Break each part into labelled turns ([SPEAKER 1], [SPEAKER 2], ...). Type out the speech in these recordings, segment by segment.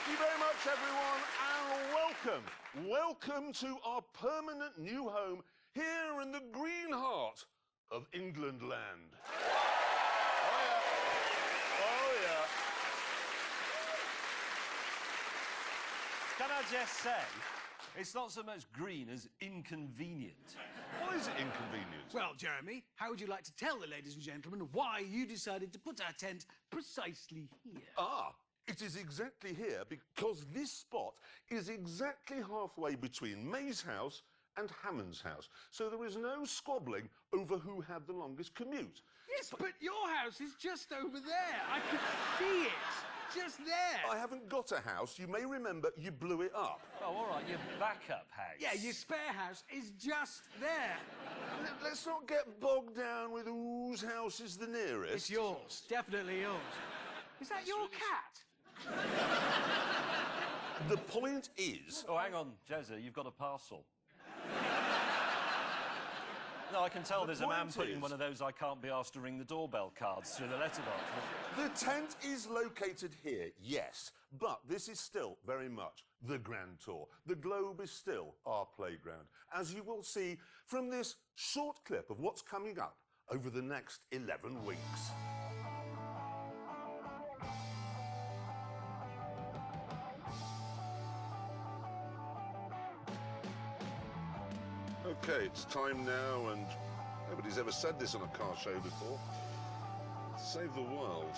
[SPEAKER 1] you very much, everyone, and welcome. Welcome to our permanent new home here in the green heart of England land. Oh, yeah. Oh, yeah.
[SPEAKER 2] Can I just say, it's not so much green as inconvenient.
[SPEAKER 1] Why is it inconvenient?
[SPEAKER 3] Well, Jeremy, how would you like to tell the ladies and gentlemen why you decided to put our tent precisely here?
[SPEAKER 1] It is exactly here because this spot is exactly halfway between May's house and Hammond's house. So there is no squabbling over who had the longest commute.
[SPEAKER 3] Yes, but your house is just over there. I could see it. Just there.
[SPEAKER 1] I haven't got a house. You may remember you blew it up.
[SPEAKER 2] Oh, all right, your backup house.
[SPEAKER 3] Yeah, your spare house is just there.
[SPEAKER 1] Let's not get bogged down with whose house is the nearest.
[SPEAKER 3] It's yours. Definitely yours. Is that your cat?
[SPEAKER 1] The point is...
[SPEAKER 2] Oh, hang on, Jezza, you've got a parcel. No, I can tell there's a man putting one of those I can't be asked to ring the doorbell cards through the letterbox.
[SPEAKER 1] The tent is located here, yes, but this is still very much the Grand Tour. The globe is still our playground, as you will see from this short clip of what's coming up over the next 11 weeks. Okay, it's time now, and nobody's ever said this on a car show before. Save the world.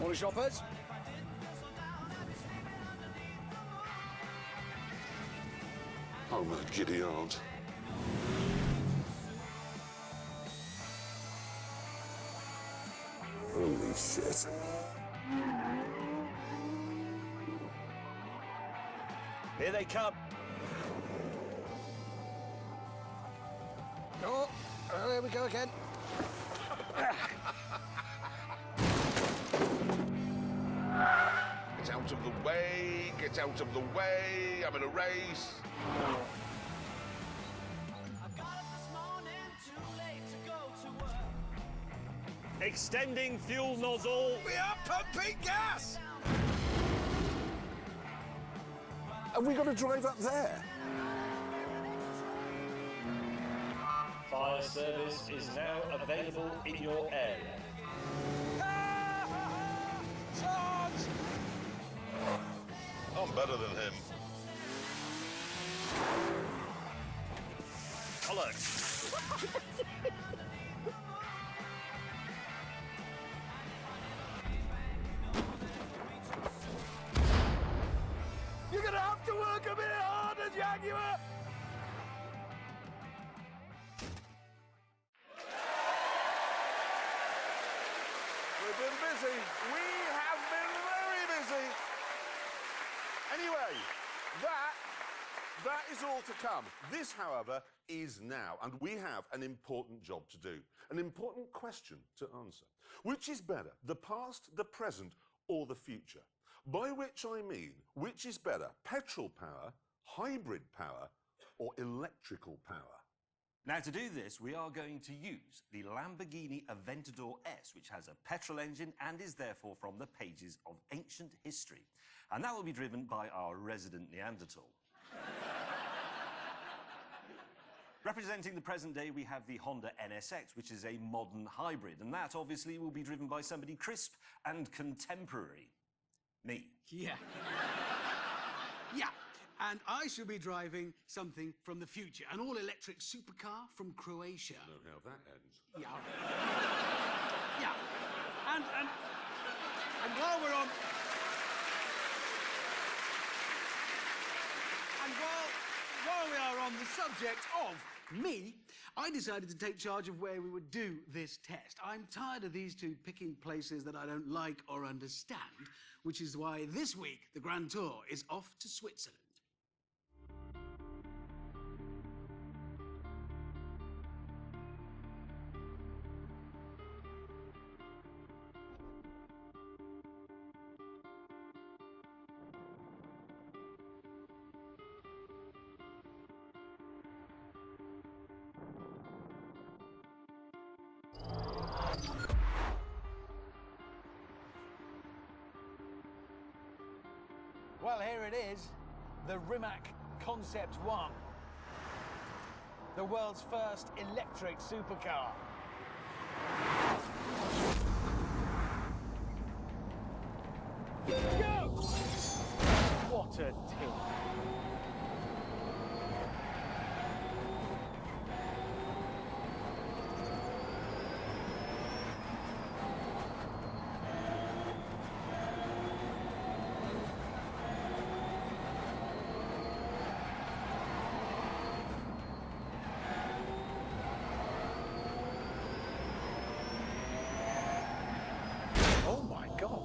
[SPEAKER 3] Morning, shoppers.
[SPEAKER 1] Oh, my giddy aunt. Holy shit.
[SPEAKER 2] Here they come.
[SPEAKER 3] Oh, there we go again.
[SPEAKER 1] Get out of the way, get out of the way, I'm in a race.
[SPEAKER 2] Extending fuel nozzle.
[SPEAKER 3] We are pumping gas!
[SPEAKER 1] Have we got to drive up there?
[SPEAKER 2] Fire service is now available in your area.
[SPEAKER 3] Charge!
[SPEAKER 1] I'm better than him.
[SPEAKER 2] Bollocks.
[SPEAKER 3] You're gonna have to work a bit harder, Jaguar!
[SPEAKER 1] We've been busy. We have been very busy. Anyway, that is all to come. This, however, is now, and we have an important job to do, an important question to answer. Which is better, the past, the present, or the future? By which I mean, which is better, petrol power, hybrid power, or electrical power?
[SPEAKER 2] Now, to do this, we are going to use the Lamborghini Aventador S, which has a petrol engine and is therefore from the pages of ancient history. And that will be driven by our resident Neanderthal. Representing the present day, we have the Honda NSX, which is a modern hybrid, and that obviously will be driven by somebody crisp and contemporary. Me.
[SPEAKER 3] Yeah. Yeah. And I shall be driving something from the future, an all-electric supercar from Croatia.
[SPEAKER 1] I know how that ends.
[SPEAKER 3] Yeah. Yeah. And while we're on... And while we are on the subject of me, I decided to take charge of where we would do this test. I'm tired of these two picking places that I don't like or understand, which is why this week the Grand Tour is off to Switzerland. Well, here it is, the Rimac Concept 1. The world's first electric supercar. Go! What a tilt. Oh my God.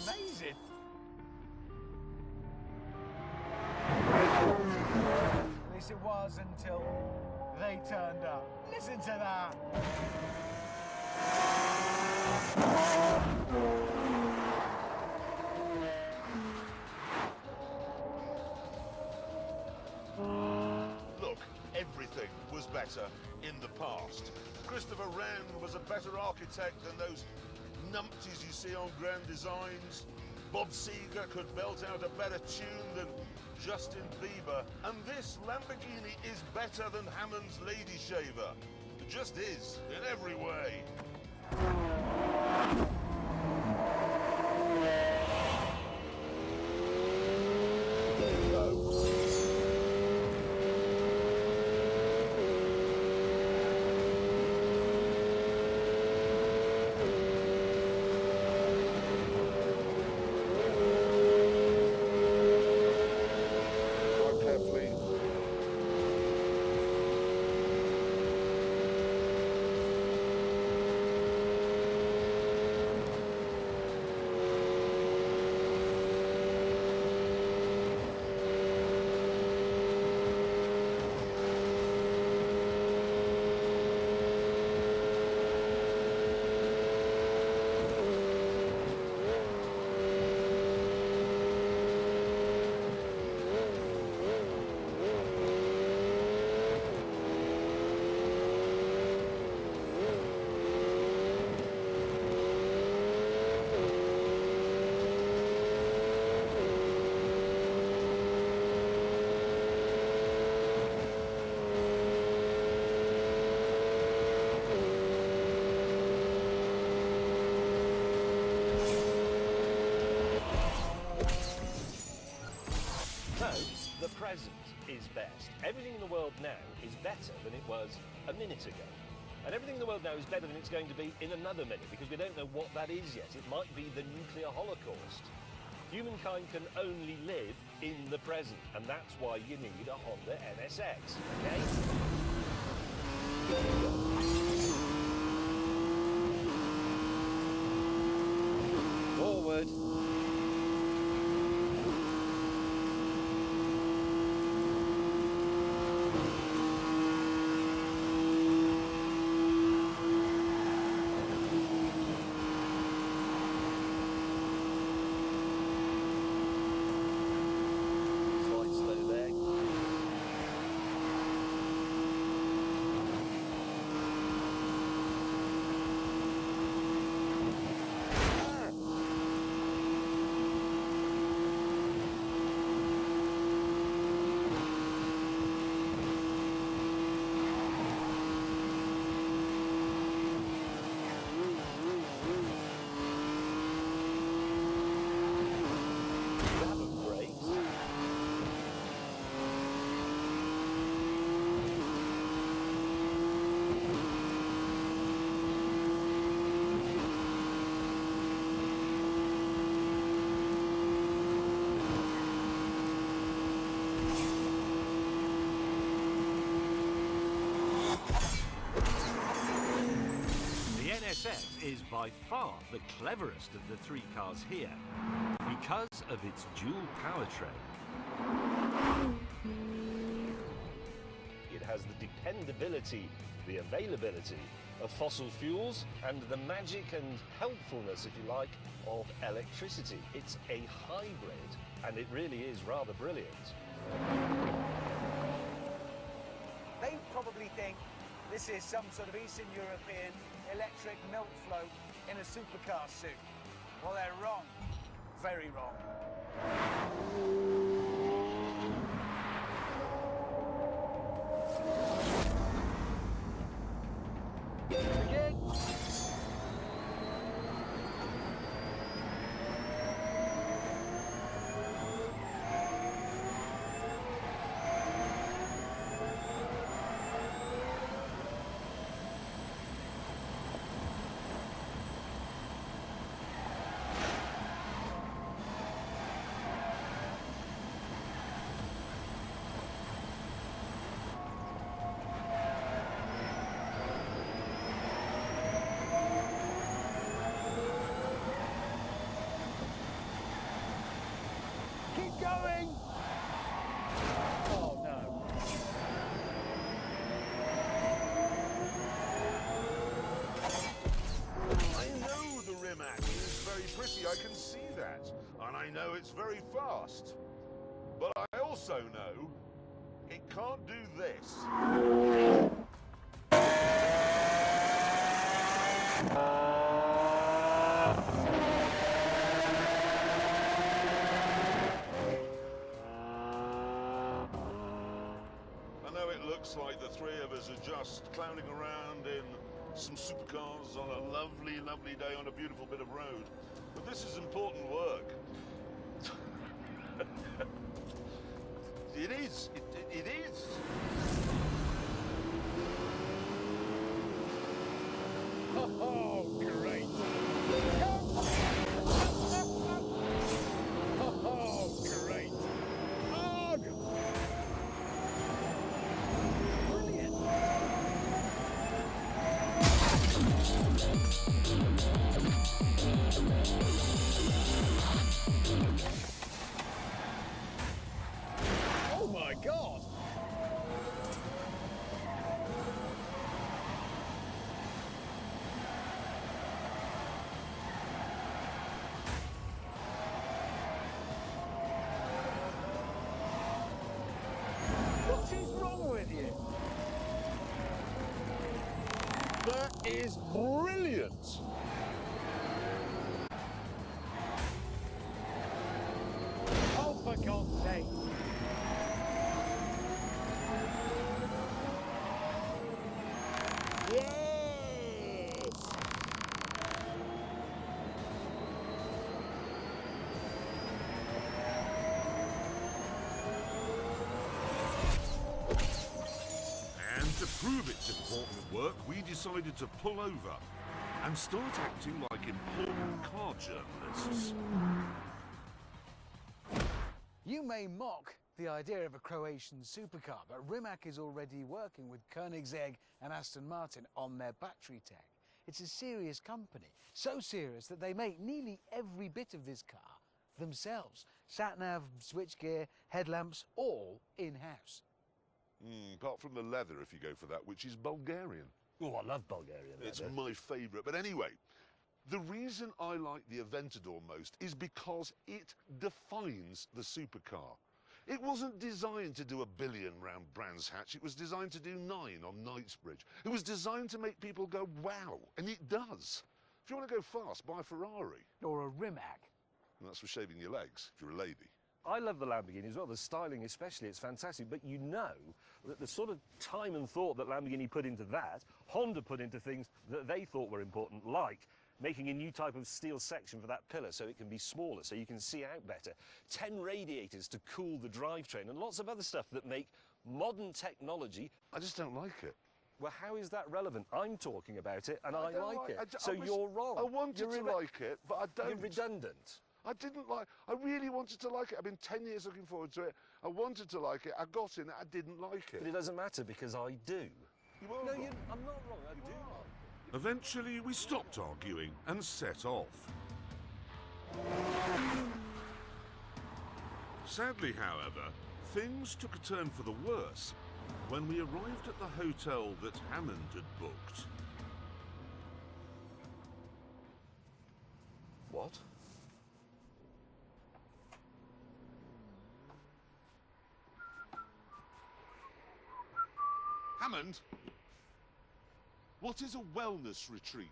[SPEAKER 3] Amazing. At least it was until they turned up. Listen to that.
[SPEAKER 1] Look, everything was better in the past. Christopher Wren was a better architect than those numpties you see on Grand Designs. Bob Seger could belt out a better tune than Justin Bieber. And this Lamborghini is better than Hammond's Lady Shaver. It just is, in every way. There you go. Drive carefully.
[SPEAKER 4] So, the present is best. Everything in the world now is better than it was a minute ago. And everything in the world now is better than it's going to be in another minute, because we don't know what that is yet. It might be the nuclear holocaust. Humankind can only live in the present, and that's why you need a Honda NSX, okay? Forward. Slight slow there. is by far the cleverest of the three cars here because of its dual powertrain. It has the dependability, the availability of fossil fuels and the magic and helpfulness, if you like, of electricity. It's a hybrid, and it really is rather brilliant.
[SPEAKER 5] They probably think this is some sort of Eastern European electric milk float in a supercar suit. Well, they're wrong. Very wrong. Again. Keep going! Oh, no.
[SPEAKER 1] I know the Rimac is very pretty, I can see that. And I know it's very fast. But I also know it can't do this. I know it looks like the three of us are just clowning around in some supercars on a lovely, lovely day on a beautiful bit of road. But this is important work. It is. It is.
[SPEAKER 5] Oh, great. Oh, great. Oh, brilliant. Oh, my God. What is wrong with you?
[SPEAKER 1] That is brilliant.
[SPEAKER 5] Oh, for God's sake.
[SPEAKER 1] Yes. And to prove its important work, we decided to pull over and start acting like important car journalists.
[SPEAKER 3] You may mock the idea of a Croatian supercar, but Rimac is already working with Koenigsegg and Aston Martin on their battery tech. It's a serious company, so serious that they make nearly every bit of this car themselves. Sat-nav, switchgear, headlamps, all in-house.
[SPEAKER 1] Apart from the leather, if you go for that, which is Bulgarian.
[SPEAKER 4] Oh, I love Bulgarian
[SPEAKER 1] It's
[SPEAKER 4] leather.
[SPEAKER 1] my favourite. But anyway, the reason I like the Aventador most is because it defines the supercar. It wasn't designed to do 1 billion round Brands Hatch. It was designed to do 9 on Knightsbridge. It was designed to make people go, wow, and it does. If you want to go fast, buy a Ferrari.
[SPEAKER 3] Or a Rimac.
[SPEAKER 1] And that's for shaving your legs, if you're a lady.
[SPEAKER 4] I love the Lamborghini as well, the styling especially, it's fantastic, but you know that the sort of time and thought that Lamborghini put into that, Honda put into things that they thought were important, like making a new type of steel section for that pillar so it can be smaller, so you can see out better, 10 radiators to cool the drivetrain, and lots of other stuff that make modern technology.
[SPEAKER 1] I just don't like it.
[SPEAKER 4] Well, how is that relevant? I'm talking about it, and I
[SPEAKER 1] don't
[SPEAKER 4] like it.
[SPEAKER 1] I
[SPEAKER 4] So you're wrong.
[SPEAKER 1] I wanted
[SPEAKER 4] You're
[SPEAKER 1] to like it, but I don't.
[SPEAKER 4] You're redundant.
[SPEAKER 1] I didn't like. I really wanted to like it. I've been 10 years looking forward to it. I wanted to like it. I got in it. I didn't like it.
[SPEAKER 4] But it doesn't matter because I do.
[SPEAKER 1] You are
[SPEAKER 4] No,
[SPEAKER 1] wrong.
[SPEAKER 4] I'm not wrong. I do.
[SPEAKER 1] Eventually, we stopped arguing and set off. Sadly, however, things took a turn for the worse when we arrived at the hotel that Hammond had booked.
[SPEAKER 4] What?
[SPEAKER 1] Hammond, what is a wellness retreat?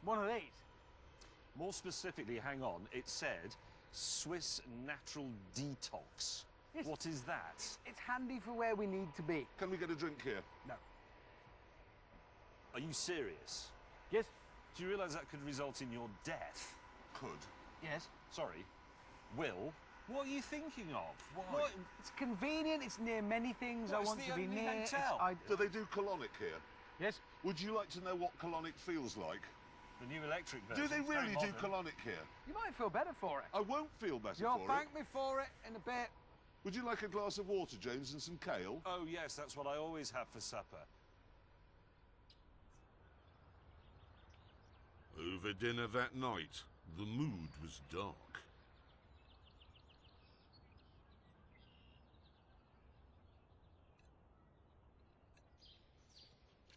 [SPEAKER 5] One of these.
[SPEAKER 4] More specifically, hang on, it said Swiss Natural Detox.
[SPEAKER 5] Yes.
[SPEAKER 4] What is that?
[SPEAKER 5] It's handy for where we need to be.
[SPEAKER 1] Can we get a drink here?
[SPEAKER 5] No.
[SPEAKER 4] Are you serious?
[SPEAKER 5] Yes?
[SPEAKER 4] Do you realise that could result in your death?
[SPEAKER 1] Could.
[SPEAKER 5] Yes.
[SPEAKER 4] Sorry, Will, what are you thinking of? Why?
[SPEAKER 5] Well, it's convenient, it's near many things
[SPEAKER 4] Well,
[SPEAKER 5] I
[SPEAKER 4] it's
[SPEAKER 5] want
[SPEAKER 4] the
[SPEAKER 5] to be
[SPEAKER 4] only
[SPEAKER 5] near.
[SPEAKER 4] hotel.
[SPEAKER 1] Do they do colonic here?
[SPEAKER 5] Yes?
[SPEAKER 1] Would you like to know what colonic feels like?
[SPEAKER 4] The new electric version.
[SPEAKER 1] Do they
[SPEAKER 4] It's very
[SPEAKER 1] really do
[SPEAKER 4] modern.
[SPEAKER 1] colonic here?
[SPEAKER 5] You might feel better for it.
[SPEAKER 1] I won't feel better
[SPEAKER 5] You'll
[SPEAKER 1] for
[SPEAKER 5] thank
[SPEAKER 1] it.
[SPEAKER 5] me for it in a bit.
[SPEAKER 1] Would you like a glass of water, James, and some kale?
[SPEAKER 4] Oh, yes, that's what I always have for supper.
[SPEAKER 1] Over dinner that night, the mood was dark.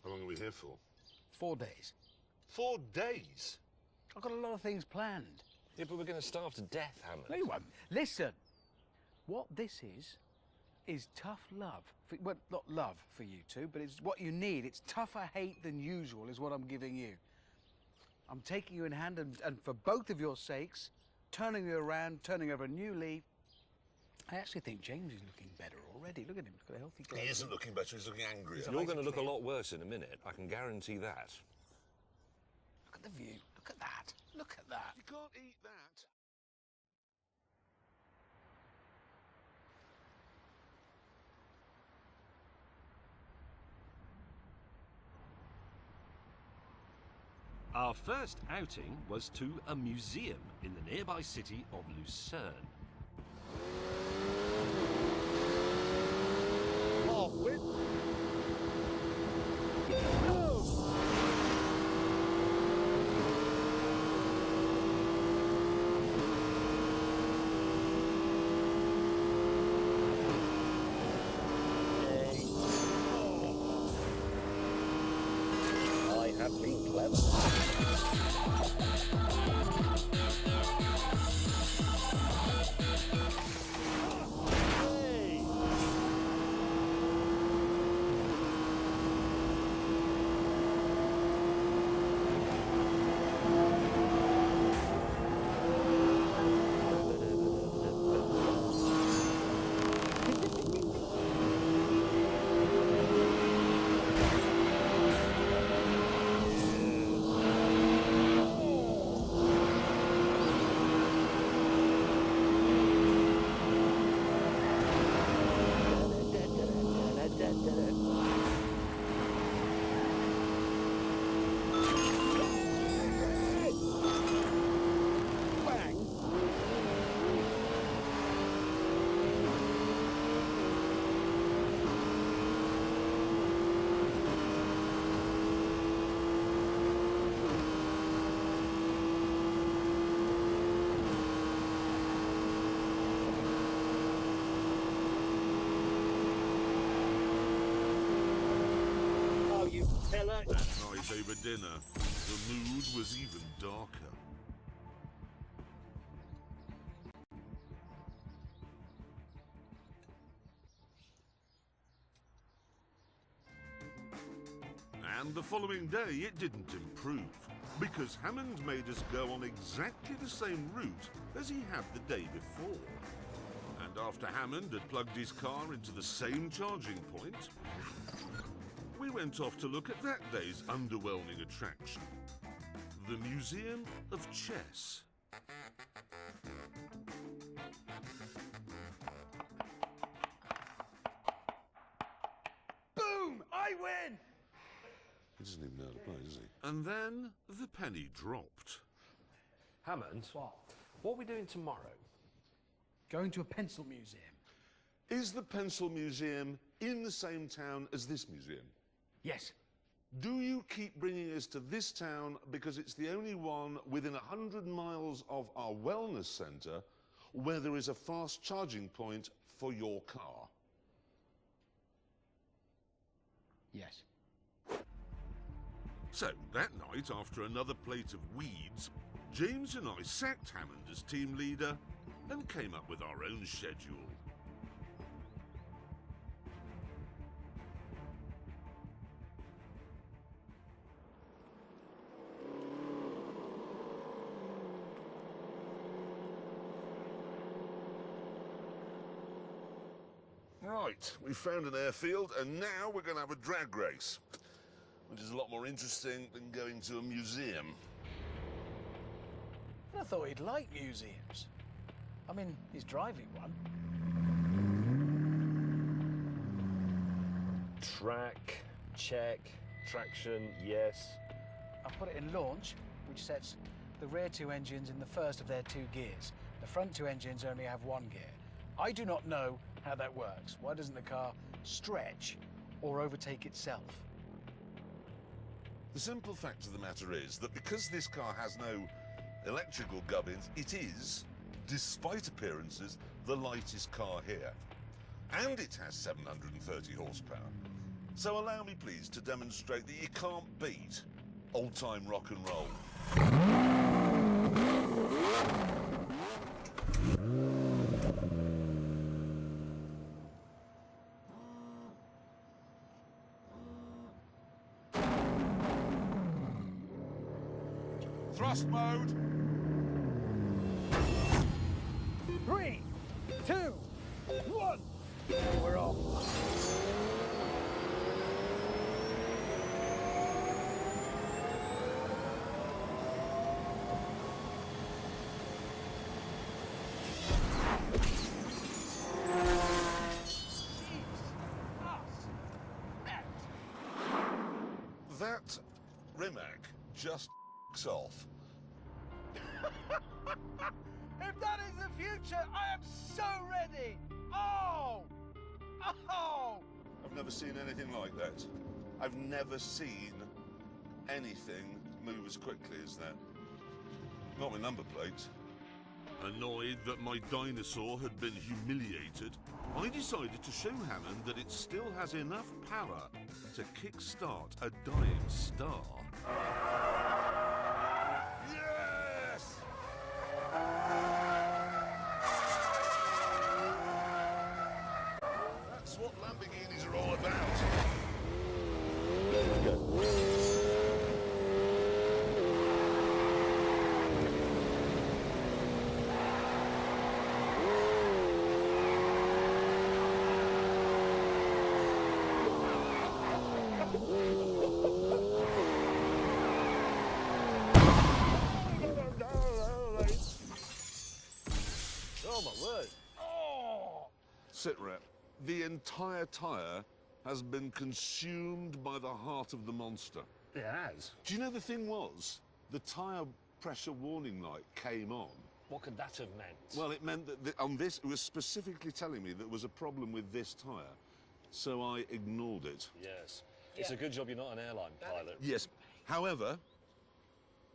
[SPEAKER 1] How long are we here for?
[SPEAKER 3] 4 days.
[SPEAKER 1] 4 days?
[SPEAKER 3] I've got a lot of things planned.
[SPEAKER 4] Yeah, but we're going to starve to death, Hammond.
[SPEAKER 3] No, you won't. Listen, what this is tough love. Well, not love for you two, but it's what you need. It's tougher hate than usual is what I'm giving you. I'm taking you in hand and for both of your sakes, turning you around, turning over a new leaf. I actually think James is looking better already. Look at him, he's got a healthy glow.
[SPEAKER 1] He isn't looking better, he's looking angrier.
[SPEAKER 4] You're going to look a lot worse in a minute, I can guarantee that.
[SPEAKER 3] Look at the view, look at that, look at that.
[SPEAKER 1] You can't eat that.
[SPEAKER 2] Our first outing was to a museum in the nearby city of Lucerne.
[SPEAKER 1] Half-wit.
[SPEAKER 4] I have been clever.
[SPEAKER 1] That night over dinner, the mood was even darker. And the following day, it didn't improve, because Hammond made us go on exactly the same route as he had the day before. And after Hammond had plugged his car into the same charging point, we went off to look at that day's underwhelming attraction, the Museum of Chess.
[SPEAKER 5] Boom! I win!
[SPEAKER 1] He doesn't even know how to play, does he? And then the penny dropped.
[SPEAKER 4] Hammond, what are we doing tomorrow?
[SPEAKER 3] Going to a pencil museum.
[SPEAKER 1] Is the Pencil Museum in the same town as this museum?
[SPEAKER 3] Yes.
[SPEAKER 1] Do you keep bringing us to this town because it's the only one within 100 miles of our wellness centre where there is a fast charging point for your car?
[SPEAKER 3] Yes.
[SPEAKER 1] So, that night, after another plate of weeds, James and I sacked Hammond as team leader and came up with our own schedule. Right, we found an airfield and now we're going to have a drag race, which is a lot more interesting than going to a museum.
[SPEAKER 5] I thought he'd like museums. I mean, he's driving one.
[SPEAKER 4] Track, check. Traction, yes.
[SPEAKER 5] I put it in launch, which sets the rear two engines in the first of their two gears. The front two engines only have one gear. I do not know how that works. Why doesn't the car stretch or overtake itself?
[SPEAKER 1] The simple fact of the matter is that because this car has no electrical gubbins, it is, despite appearances, the lightest car here. And it has 730 horsepower. So allow me, please, to demonstrate that you can't beat old-time rock and roll. Thrust mode.
[SPEAKER 5] 3, 2, 1. We're off.
[SPEAKER 1] That Rimac just off.
[SPEAKER 5] If that is the future, I am so ready. Oh! Oh!
[SPEAKER 1] I've never seen anything like that. I've never seen anything move as quickly as that. Not with number plates. Annoyed that my dinosaur had been humiliated, I decided to show Hammond that it still has enough power to kickstart a dying star. Yes! That's what Lamborghinis are all about.
[SPEAKER 4] Oh, my word.
[SPEAKER 1] Sitrep, the entire tyre has been consumed by the heart of the monster.
[SPEAKER 4] It has.
[SPEAKER 1] Do you know the thing was? The tyre pressure warning light came on.
[SPEAKER 4] What could that have meant?
[SPEAKER 1] Well, it meant that on this, it was specifically telling me there was a problem with this tyre. So I ignored it.
[SPEAKER 4] Yes. It's a good job you're not an airline pilot.
[SPEAKER 1] Yes. However,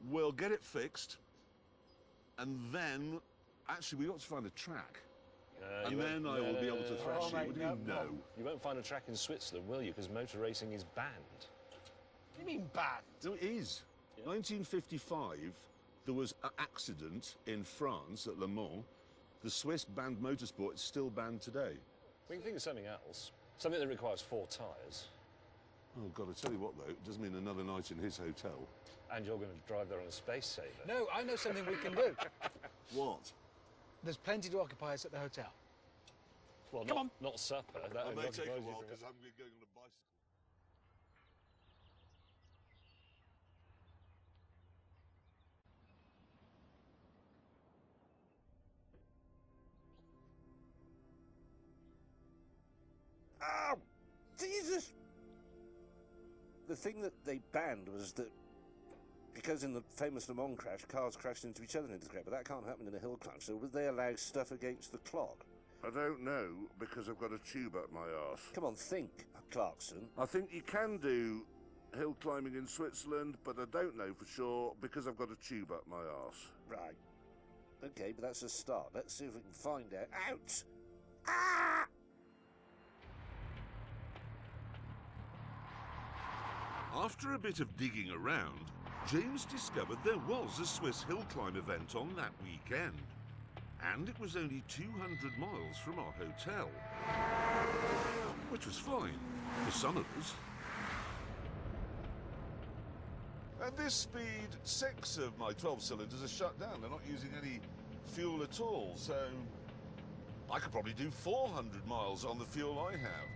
[SPEAKER 1] we'll get it fixed. And then, actually, we got to find a track. And then I will be able to thrash you. What do you know?
[SPEAKER 4] You won't find a track in Switzerland, will you? Because motor racing is banned.
[SPEAKER 5] What do you mean banned?
[SPEAKER 1] No, it is. 1955, there was an accident in France at Le Mans. The Swiss banned motorsport. It's still banned today.
[SPEAKER 4] We can think of something else. Something that requires 4 tyres.
[SPEAKER 1] Oh, God, I tell you what, though, it does mean another night in his hotel.
[SPEAKER 4] And you're going to drive there on a space saver.
[SPEAKER 5] No, I know something we can do.
[SPEAKER 1] What?
[SPEAKER 5] There's plenty to occupy us at the hotel.
[SPEAKER 4] Well,
[SPEAKER 5] Come on.
[SPEAKER 4] not supper. That
[SPEAKER 1] It
[SPEAKER 4] only
[SPEAKER 1] may take a
[SPEAKER 4] occupies you
[SPEAKER 1] while
[SPEAKER 4] for
[SPEAKER 1] because I'm going on a bicycle.
[SPEAKER 6] Ah, Jesus! The thing that they banned was that because in the famous Le Mans crash, cars crashed into each other into the crowd, but that can't happen in a hill climb, so would they allow stuff against the clock?
[SPEAKER 1] I don't know, because I've got a tube up my arse.
[SPEAKER 6] Come on, think, Clarkson.
[SPEAKER 1] I think you can do
[SPEAKER 7] hill climbing in Switzerland, but I don't know for sure because I've got a tube up my arse.
[SPEAKER 6] Right. Okay, but that's a start. Let's see if we can find out. Out! Ah!
[SPEAKER 1] After a bit of digging around, James discovered there was a Swiss hill climb event on that weekend. And it was only 200 miles from our hotel. Which was fine, for some of us. At this speed, 6 of my 12 cylinders are shut down. They're not using any fuel at all, so I could probably do 400 miles on the fuel I have.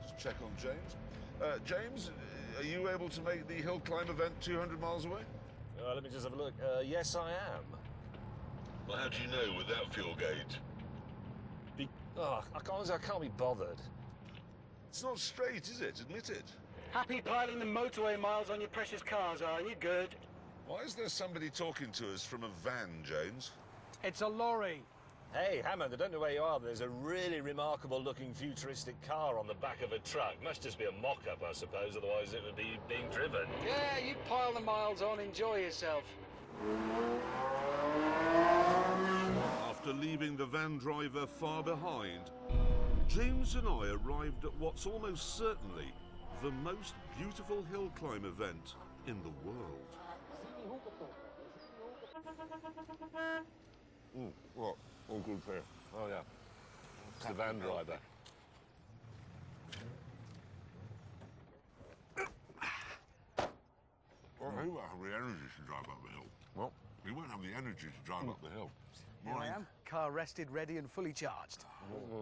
[SPEAKER 1] Just check on James. James, are you able to make the hill climb event 200 miles away?
[SPEAKER 4] Let me just have a look. Yes, I am.
[SPEAKER 1] Well, how do you know with that fuel gauge?
[SPEAKER 4] I can't be bothered.
[SPEAKER 1] It's not straight, is it? Admit it.
[SPEAKER 5] Happy piling the motorway miles on your precious cars, are you? Good.
[SPEAKER 1] Why is there somebody talking to us from a van, James?
[SPEAKER 5] It's a lorry.
[SPEAKER 4] Hey, Hammond, I don't know where you are, but there's a really remarkable-looking futuristic car on the back of a truck. Must just be a mock-up, I suppose, otherwise it would be being driven.
[SPEAKER 5] Yeah, you pile the miles on, enjoy yourself.
[SPEAKER 1] After leaving the van driver far behind, James and I arrived at what's almost certainly the most beautiful hill climb event in the world.
[SPEAKER 6] What? All good for you. Oh, yeah. It's the van driver.
[SPEAKER 7] Well, he won't have the energy to drive up the hill.
[SPEAKER 6] What?
[SPEAKER 7] He won't have the energy to drive up the hill.
[SPEAKER 5] Here I am, car rested, ready and fully charged.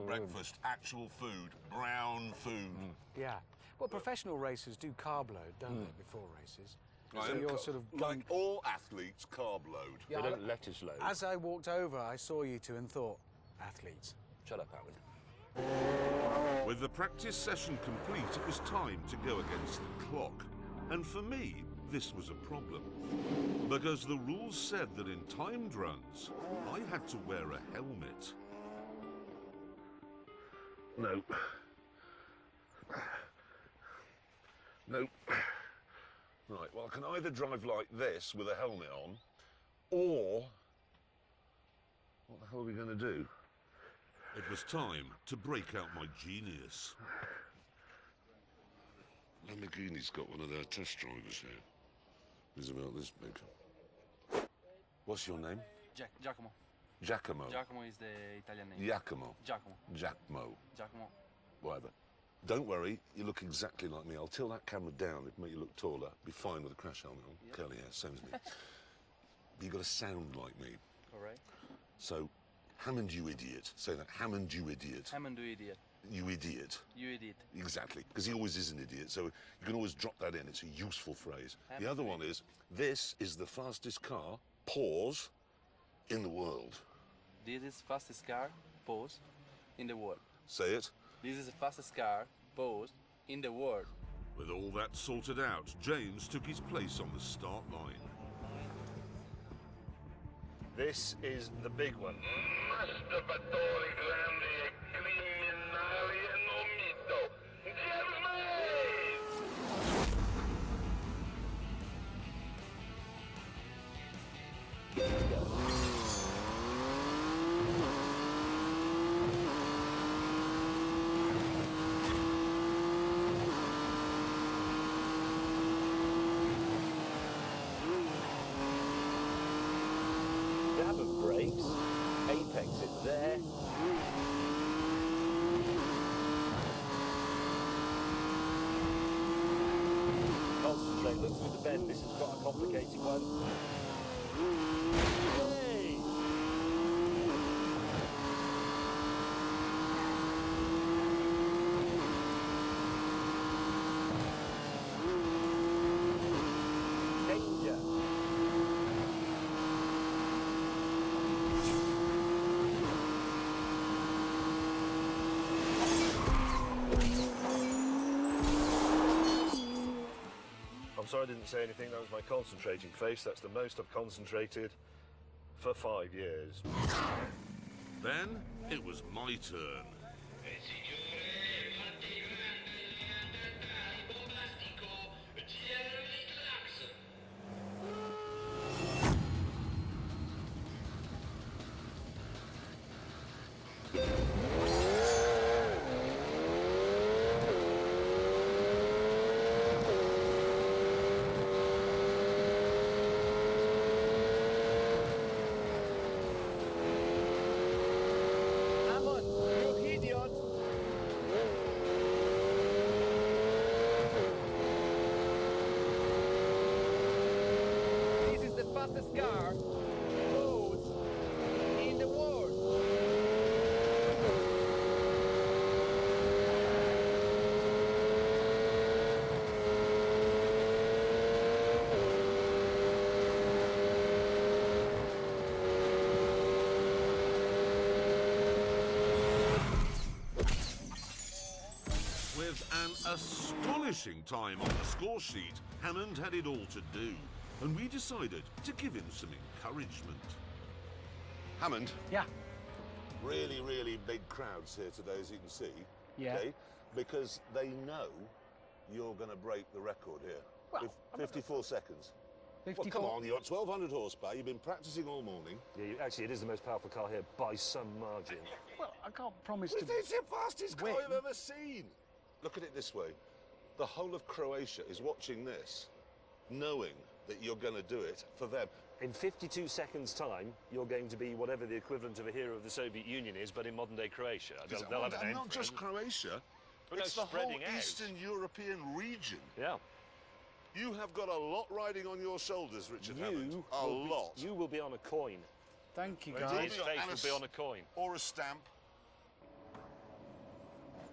[SPEAKER 1] Breakfast, actual food, brown food.
[SPEAKER 5] Yeah. Well, professional racers do carb load, don't they, before races? So
[SPEAKER 1] Right,
[SPEAKER 5] you're sort of
[SPEAKER 1] like all athletes, carb load.
[SPEAKER 5] Yeah,
[SPEAKER 4] They don't lettuce load.
[SPEAKER 5] As I walked over, I saw you two and thought, athletes.
[SPEAKER 4] Shut up, Hammond.
[SPEAKER 1] With the practice session complete, it was time to go against the clock. And for me, this was a problem. Because the rules said that in timed runs, I had to wear a helmet.
[SPEAKER 7] No. No.
[SPEAKER 1] Right, well, I can either drive like this with a helmet on, or what the hell are we going to do? It was time to break out my genius.
[SPEAKER 7] Lamborghini's got one of their test drivers here. He's about this big.
[SPEAKER 1] What's your name?
[SPEAKER 8] Giacomo.
[SPEAKER 1] Giacomo.
[SPEAKER 8] Giacomo is the Italian name.
[SPEAKER 1] Giacomo.
[SPEAKER 8] Giacomo.
[SPEAKER 1] Giacomo. Whatever. Don't worry, you look exactly like me. I'll tilt that camera down, it'll make you look taller. Be fine with a crash helmet on.
[SPEAKER 8] Yeah.
[SPEAKER 1] Curly hair, same as me. You got to sound like me.
[SPEAKER 8] All right.
[SPEAKER 1] So, Hammond, you idiot. Say that. Hammond, you idiot.
[SPEAKER 8] Hammond, you idiot.
[SPEAKER 1] You idiot.
[SPEAKER 8] You idiot.
[SPEAKER 1] Exactly, because he always is an idiot, so you can always drop that in. It's a useful phrase.
[SPEAKER 8] Hammond,
[SPEAKER 1] The other one is, this is the fastest car, pause, in the world.
[SPEAKER 8] This is fastest car, pause, in the world.
[SPEAKER 1] Say it.
[SPEAKER 8] This is the fastest car, pause, in the world.
[SPEAKER 1] With all that sorted out, James took his place on the start line.
[SPEAKER 4] This is the big one. Dab of brakes, apex is there. Concentrate, look through the bend, this is quite a complicated one. Hey! Danger. I'm sorry I didn't say anything, that was my concentrating face. That's the most I've concentrated for 5 years.
[SPEAKER 1] Then, it was my turn.
[SPEAKER 8] fastest car goes in the world.
[SPEAKER 1] With an astonishing time on the score sheet, Hammond had it all to do, and we decided to give him some encouragement. Hammond,
[SPEAKER 5] Yeah.
[SPEAKER 1] really, really big crowds here today, as you can see.
[SPEAKER 5] Yeah.
[SPEAKER 1] Okay? Because they know you're going to break the record here.
[SPEAKER 5] Well,
[SPEAKER 1] 54 seconds.
[SPEAKER 5] 54.
[SPEAKER 1] Well, come on, you're at 1,200 horsepower. You've been practicing all morning.
[SPEAKER 4] Yeah, actually, it is the most powerful car here by some margin.
[SPEAKER 5] Well, I can't promise to.
[SPEAKER 1] It's the fastest car
[SPEAKER 5] win.
[SPEAKER 1] I've ever seen. Look at it this way. The whole of Croatia is watching this, knowing that you're going to do it for them.
[SPEAKER 4] In 52 seconds' time, you're going to be whatever the equivalent of a hero of the Soviet Union is, but in modern-day Croatia. They'll have a name
[SPEAKER 1] not
[SPEAKER 4] for
[SPEAKER 1] just
[SPEAKER 4] it.
[SPEAKER 1] Croatia.
[SPEAKER 4] But no,
[SPEAKER 1] It's the whole
[SPEAKER 4] spreading out.
[SPEAKER 1] Eastern European region.
[SPEAKER 4] Yeah.
[SPEAKER 1] You have got a lot riding on your shoulders, Richard Hammond. A lot.
[SPEAKER 4] You will be on a coin.
[SPEAKER 5] Thank you,
[SPEAKER 1] His
[SPEAKER 5] guys.
[SPEAKER 4] His face will be on a coin.
[SPEAKER 1] Or a stamp.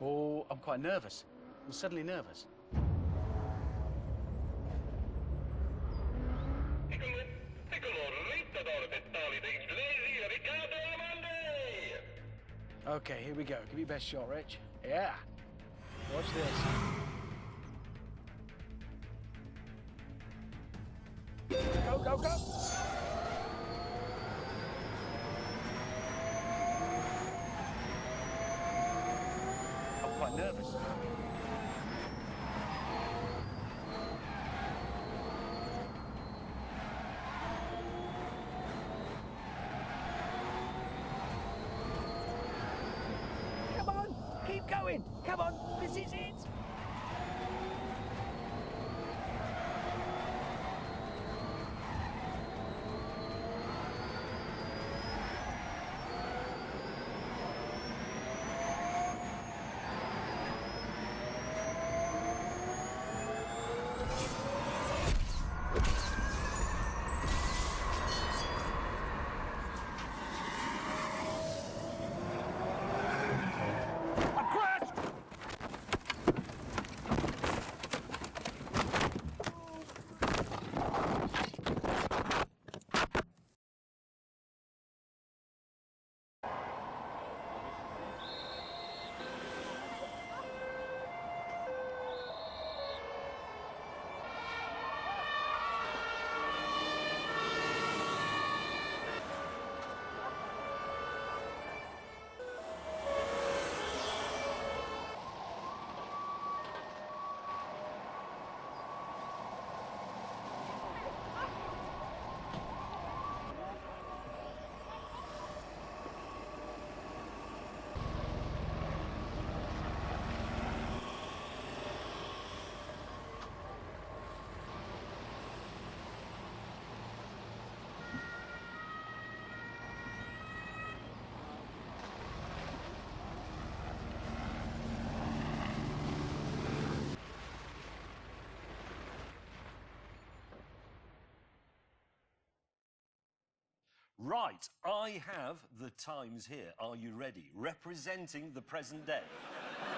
[SPEAKER 5] Oh, I'm quite nervous. I'm suddenly nervous. Okay, here we go. Give me your best shot, Rich. Yeah. Watch this. Go, go, go! I'm quite nervous. Come on, keep going. Come on, this is it. I crashed!
[SPEAKER 2] Right, I have the times here. Are you ready? Representing the present day.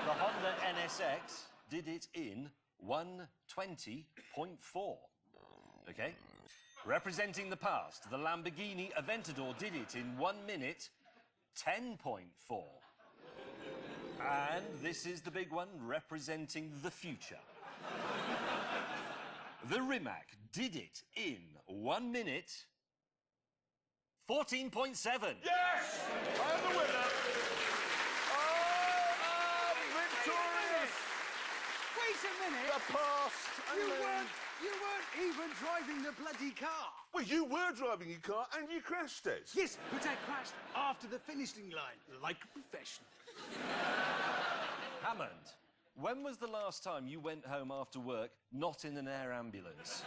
[SPEAKER 2] The Honda NSX did it in 1:20.4. Okay? Representing the past, the Lamborghini Aventador did it in 1 minute 10.4. And this is the big one representing the future. The Rimac did it in 1 minute 14.7.
[SPEAKER 1] Yes! I'm the winner. I am victorious.
[SPEAKER 3] Wait a minute!
[SPEAKER 1] The past.
[SPEAKER 3] You weren't even driving the bloody car.
[SPEAKER 1] Well, you were driving your car and you crashed it.
[SPEAKER 3] Yes, but I crashed after the finishing line, like a professional.
[SPEAKER 2] Hammond, when was the last time you went home after work not in an air ambulance?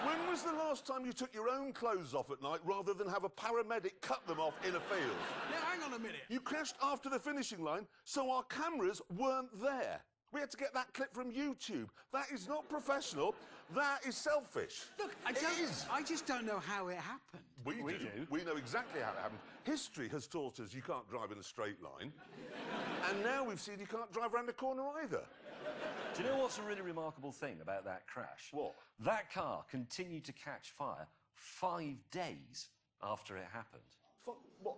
[SPEAKER 1] When was the last time you took your own clothes off at night rather than have a paramedic cut them off in a field?
[SPEAKER 3] Now, hang on a minute.
[SPEAKER 1] You crashed after the finishing line, so our cameras weren't there. We had to get that clip from YouTube. That is not professional. That is selfish.
[SPEAKER 3] Look,
[SPEAKER 1] It is.
[SPEAKER 3] I just don't know how it happened.
[SPEAKER 1] We do. We know exactly how it happened. History has taught us you can't drive in a straight line. And now we've seen you can't drive around the corner either.
[SPEAKER 2] Do you know what's a really remarkable thing about that crash?
[SPEAKER 1] What?
[SPEAKER 2] That car continued to catch fire 5 days after it happened.
[SPEAKER 1] What?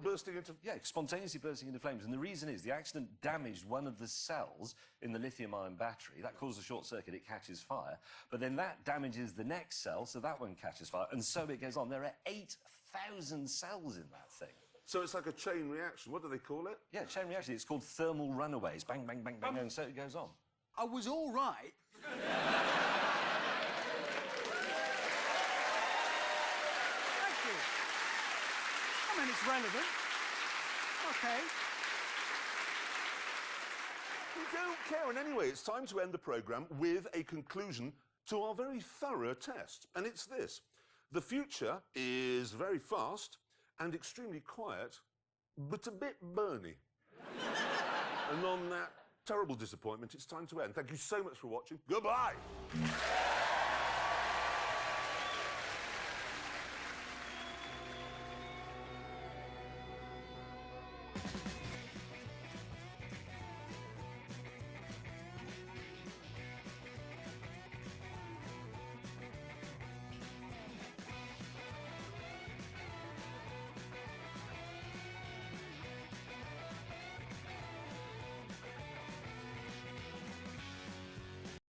[SPEAKER 1] Bursting into...
[SPEAKER 2] Yeah, spontaneously bursting into flames. And the reason is the accident damaged one of the cells in the lithium-ion battery. That causes a short circuit, it catches fire. But then that damages the next cell, so that one catches fire. And so it goes on. There are 8,000 cells in that thing.
[SPEAKER 1] So it's like a chain reaction. What do they call it?
[SPEAKER 2] Yeah, chain reaction. It's called thermal runaways. Bang, bang, bang, bang, and so it goes on.
[SPEAKER 3] I was all right. Thank you. I mean, it's relevant. OK.
[SPEAKER 1] We don't care. And anyway, it's time to end the programme with a conclusion to our very thorough test. And it's this. The future is very fast and extremely quiet, but a bit burny. And on that terrible disappointment, it's time to end. Thank you so much for watching. Goodbye!